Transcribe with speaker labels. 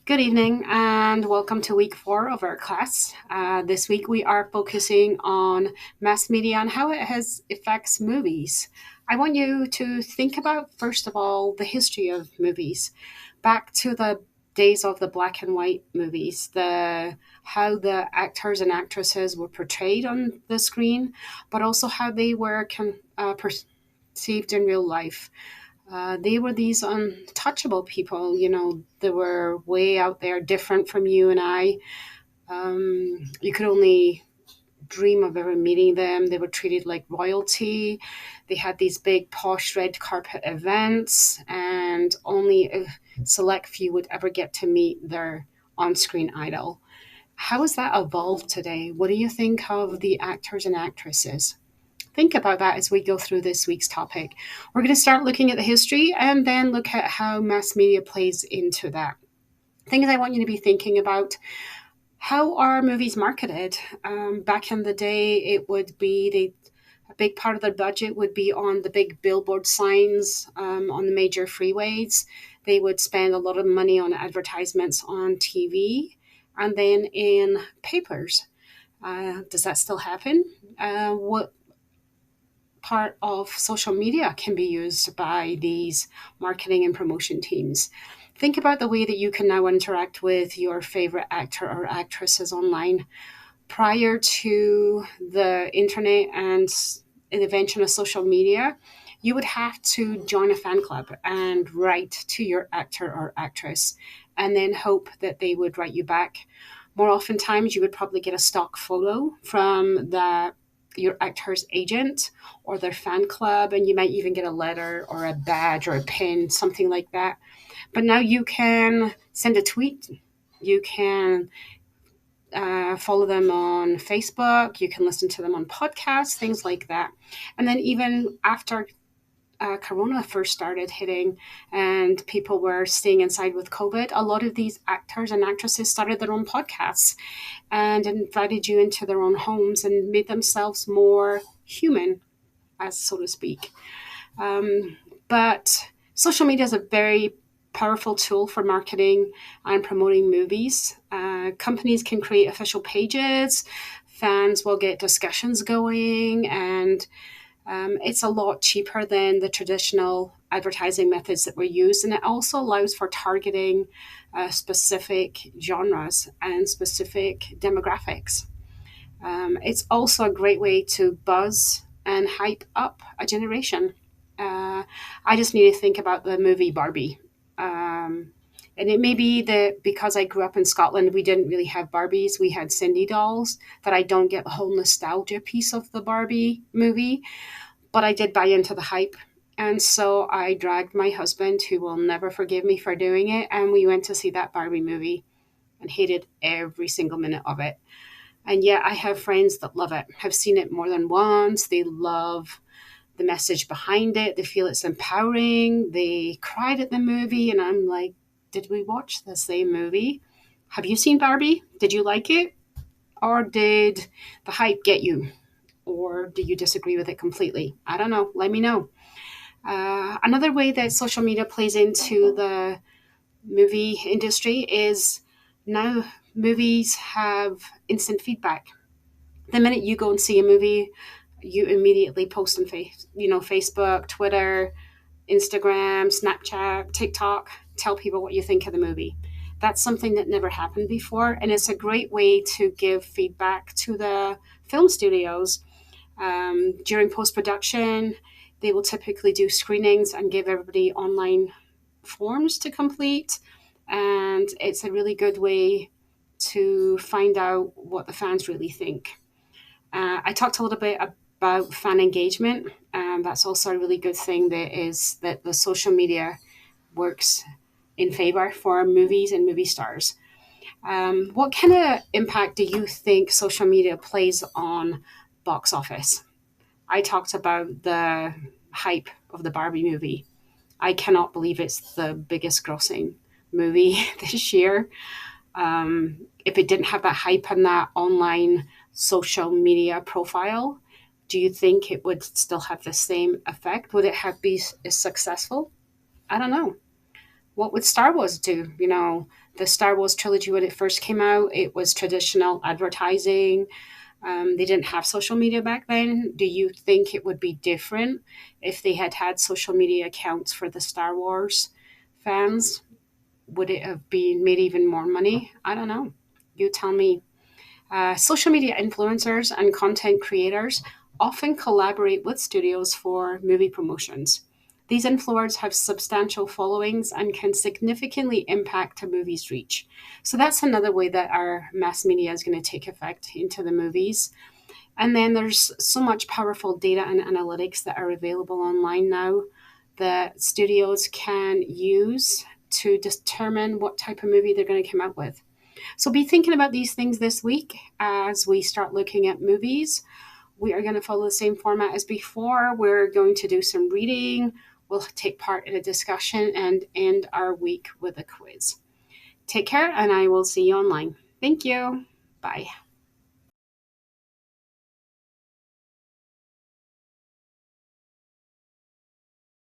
Speaker 1: Good evening and welcome to week 4 of our class. This week we are focusing on mass media and how it has affects movies. I want you to think about, first of all, the history of movies. Back to the days of the black and white movies, the how the actors and actresses were portrayed on the screen, but also how they were perceived in real life. They were these untouchable people, they were way out there, different from you and I. You could only dream of ever meeting them. They were treated like royalty. They had these big, posh red carpet events, and only a select few would ever get to meet their on screen idol. How has that evolved today? What do you think of the actors and actresses? Think about that as we go through this week's topic. We're going to start looking at the history and then look at how mass media plays into that. Things I want you to be thinking about. How are movies marketed? Back in the day, it would be a big part of their budget would be on the big billboard signs on the major freeways. They would spend a lot of money on advertisements on TV and then in papers. Does that still happen? What part of social media can be used by these marketing and promotion teams? Think about the way that you can now interact with your favorite actor or actresses online. Prior to the internet and the invention of social media, you would have to join a fan club and write to your actor or actress and then hope that they would write you back. More oftentimes, you would probably get a stock photo from your actor's agent or their fan club, and you might even get a letter or a badge or a pin, something like that. But now you can send a tweet. You can follow them on Facebook. You can listen to them on podcasts, things like that. And then even after Corona first started hitting and people were staying inside with COVID, a lot of these actors and actresses started their own podcasts and invited you into their own homes and made themselves more human, as so to speak. But social media is a very powerful tool for marketing and promoting movies. Companies can create official pages, fans will get discussions going, and it's a lot cheaper than the traditional advertising methods that were used. And it also allows for targeting specific genres and specific demographics. It's also a great way to buzz and hype up a generation. I just need to think about the movie Barbie. And it may be that because I grew up in Scotland, we didn't really have Barbies. We had Cindy dolls, that I don't get the whole nostalgia piece of the Barbie movie, but I did buy into the hype. And so I dragged my husband, who will never forgive me for doing it, and we went to see that Barbie movie and hated every single minute of it. And yet I have friends that love it, have seen it more than once. They love the message behind it. They feel it's empowering. They cried at the movie. And I'm like, did we watch the same movie? Have you seen Barbie? Did you like it? Or did the hype get you? Or do you disagree with it completely? I don't know. Let me know. Another way that social media plays into the movie industry is now movies have instant feedback. The minute you go and see a movie, you immediately post on Facebook, Twitter, Instagram, Snapchat, TikTok, tell people what you think of the movie. That's something that never happened before, and it's a great way to give feedback to the film studios. During post production, they will typically do screenings and give everybody online forms to complete, and it's a really good way to find out what the fans really think. I talked a little bit about fan engagement. That's also a really good thing that the social media works in favor for movies and movie stars. What kind of impact do you think social media plays on box office? I talked about the hype of the Barbie movie. I cannot believe it's the biggest grossing movie this year. If it didn't have that hype and that online social media profile, do you think it would still have the same effect? Would it have be as successful? I don't know. What would Star Wars do? The Star Wars trilogy, when it first came out, it was traditional advertising. They didn't have social media back then. Do you think it would be different if they had had social media accounts for the Star Wars fans? Would it have been made even more money? I don't know. You tell me. Social media influencers and content creators often collaborate with studios for movie promotions. These influencers have substantial followings and can significantly impact a movie's reach. So that's another way that our mass media is going to take effect into the movies. And then there's so much powerful data and analytics that are available online now that studios can use to determine what type of movie they're going to come out with. So be thinking about these things this week as we start looking at movies. We are going to follow the same format as before. We're going to do some reading. We'll take part in a discussion and end our week with a quiz. Take care, and I will see you online. Thank you. Bye.